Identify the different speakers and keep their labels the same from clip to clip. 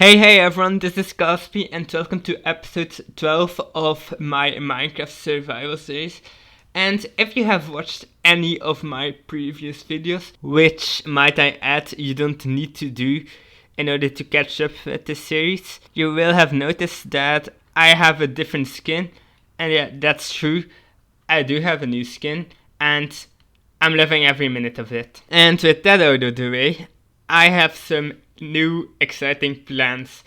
Speaker 1: Hey everyone, this is Gaspi and welcome to episode 12 of my Minecraft survival series. And if you have watched any of my previous videos, which might I add you don't need to do in order to catch up with this series, you will have noticed that I have a different skin. And yeah, that's true, I do have a new skin and I'm loving every minute of it. And with that out of the way, I have some new exciting plans,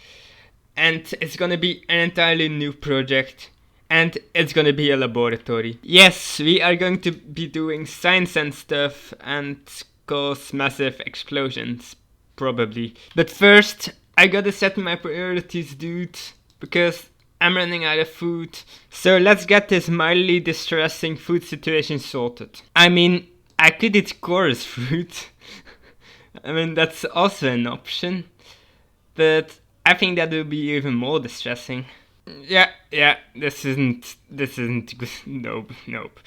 Speaker 1: and it's gonna be an entirely new project, and it's gonna be a laboratory. Yes, we are going to be doing science and stuff and cause massive explosions, probably. But first, I gotta set my priorities, dude, because I'm running out of food. So let's get this mildly distressing food situation sorted. I mean, I could eat chorus fruit. I mean, that's also an option, but I think that would be even more distressing. Yeah, this isn't good. Nope.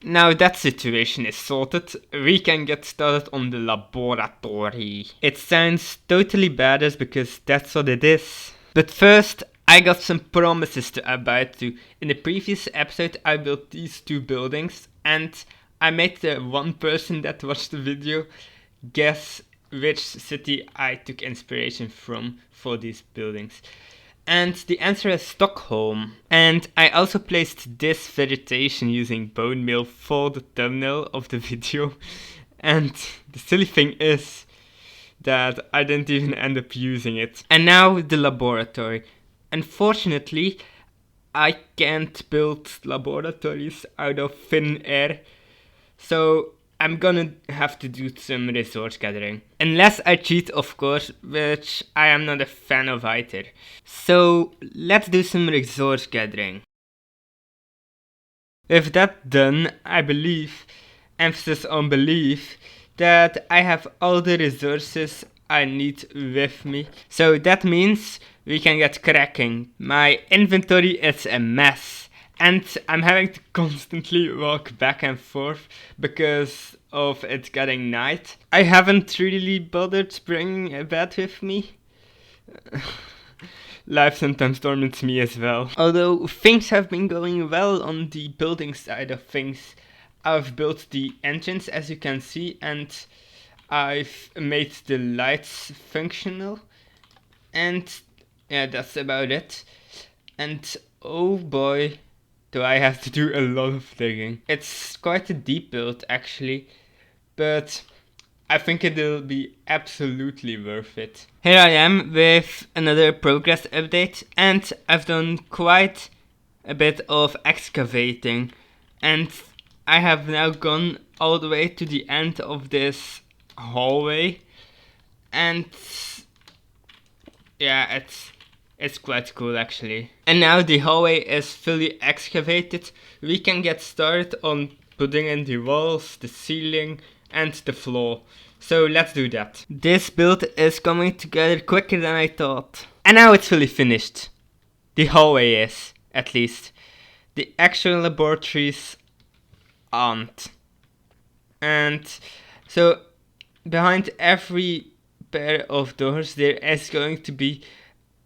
Speaker 1: Now that situation is sorted, we can get started on the laboratory. It sounds totally badass because that's what it is. But first, I got some promises to abide to. In the previous episode, I built these two buildings, and I made the one person that watched the video guess which city I took inspiration from for these buildings. And the answer is Stockholm. And I also placed this vegetation using bone meal for the thumbnail of the video. And the silly thing is that I didn't even end up using it. And now the laboratory. Unfortunately, I can't build laboratories out of thin air. So I'm gonna have to do some resource gathering. Unless I cheat, of course, which I am not a fan of either. So let's do some resource gathering. With that done, I believe, emphasis on believe, that I have all the resources I need with me. So that means we can get cracking. My inventory is a mess. And I'm having to constantly walk back and forth because of it getting night. I haven't really bothered bringing a bed with me. Life sometimes torments me as well. Although things have been going well on the building side of things. I've built the engines, as you can see, and I've made the lights functional. And yeah, that's about it. And oh boy, do I have to do a lot of digging. It's quite a deep build actually, but I think it'll be absolutely worth it. Here I am with another progress update, and I've done quite a bit of excavating, and I have now gone all the way to the end of this hallway, and yeah, it's quite cool actually. And now the hallway is fully excavated. We can get started on putting in the walls, the ceiling and the floor. So let's do that. This build is coming together quicker than I thought. And now it's fully finished. The hallway is, at least. The actual laboratories aren't. And so behind every pair of doors there is going to be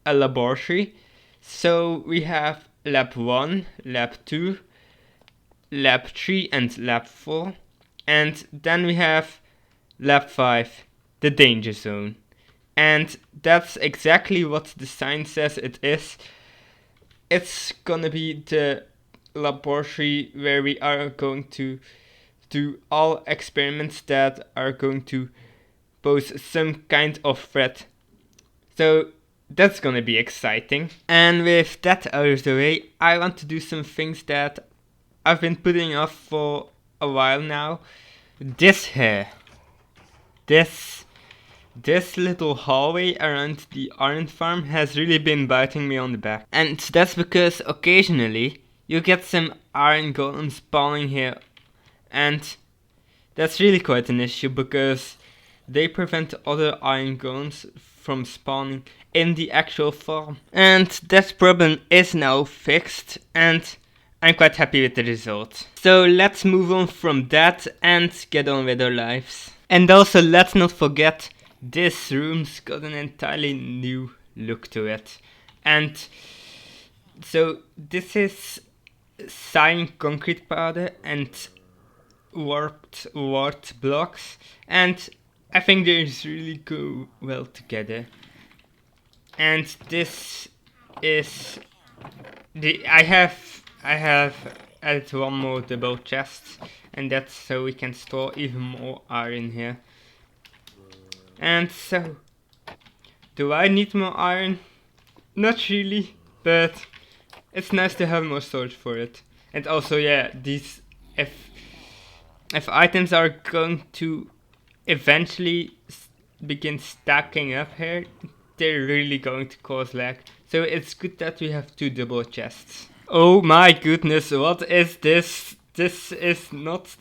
Speaker 1: a laboratory. So we have lab 1, lab 2, lab 3 and lab 4. And then we have lab 5, the danger zone. And that's exactly what the sign says it is. It's gonna be the laboratory where we are going to do all experiments that are going to pose some kind of threat. So that's gonna be exciting. And with that out of the way, I want to do some things that I've been putting off for a while now. This here. This little hallway around the iron farm has really been biting me on the back. And that's because occasionally you get some iron golems spawning here. And that's really quite an issue because they prevent other iron golems from spawning in the actual farm. And that problem is now fixed, and I'm quite happy with the result. So let's move on from that and get on with our lives. And also let's not forget this room's got an entirely new look to it. And so this is cyan concrete powder and warped blocks, and I think they really go well together. And this is I have added one more double chest, and that's so we can store even more iron here. And so, do I need more iron? Not really, but it's nice to have more storage for it. And also, yeah, these if items are going to eventually begin stacking up here, they're really going to cause lag. So it's good that we have 2 double chests. Oh my goodness, what is this? This is not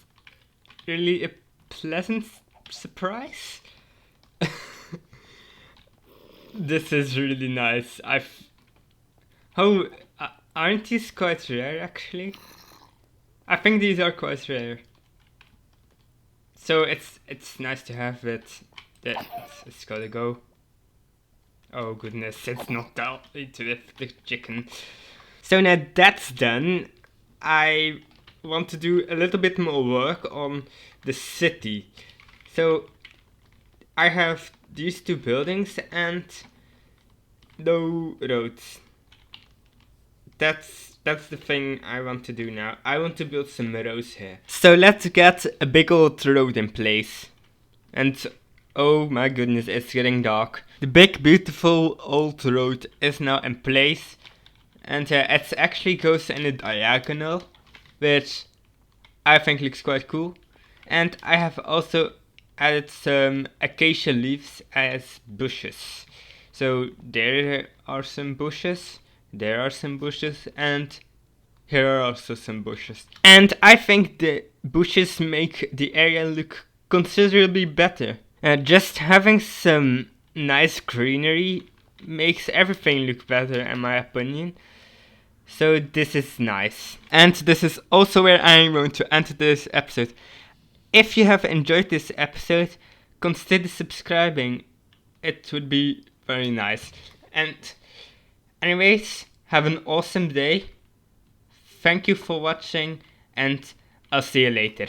Speaker 1: really a pleasant surprise. This is really nice. Aren't these quite rare actually? I think these are quite rare. So it's nice to have it. It's gotta go. Oh goodness, it's not down into the chicken. So now that's done, I want to do a little bit more work on the city. So I have these 2 buildings and no roads. That's the thing I want to do now. I want to build some roads here. So let's get a big old road in place. And oh my goodness, it's getting dark. The big beautiful old road is now in place. And it actually goes in a diagonal, which I think looks quite cool. And I have also added some acacia leaves as bushes. So there are some bushes, there are some bushes, and here are also some bushes. And I think the bushes make the area look considerably better. Just having some nice greenery makes everything look better in my opinion. So this is nice. And this is also where I'm going to end this episode. If you have enjoyed this episode, consider subscribing. It would be very nice. And anyways, have an awesome day. Thank you for watching, and I'll see you later.